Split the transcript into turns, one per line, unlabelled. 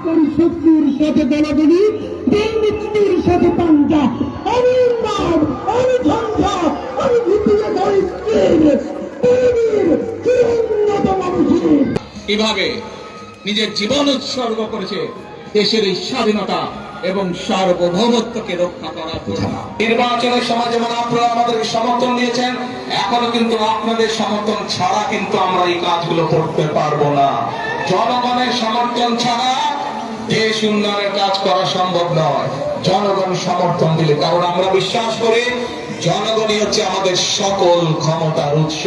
পরিশক্তির সাথে গলাগলি, মুক্তির সাথে পাঞ্জা, অনির্বাণ, অনিঝঞ্ঝা, অনিভূতির ধরিত্রীর, পৃথিবীর চিরোন্নত মানুষের
কিভাবে নিজের জীবন উৎসর্গ করেছে দেশের এই স্বাধীনতা এবং সার্বভৌমত্বকে রক্ষা করার জন্য। নির্বাচনের সময় যেমন আপনারা আমাদের সমর্থন দিয়েছেন, এখনো কিন্তু আপনাদের সমর্থন ছাড়া কিন্তু আমরা এই কাজগুলো করতে পারবো না। জনগণের সমর্থন ছাড়া দেশ উন্নয়নের কাজ করা সম্ভব নয়। জনগণ সমর্থন দিলে, কারণ আমরা বিশ্বাস করি জনগণই হচ্ছে আমাদের সকল ক্ষমতার উৎস।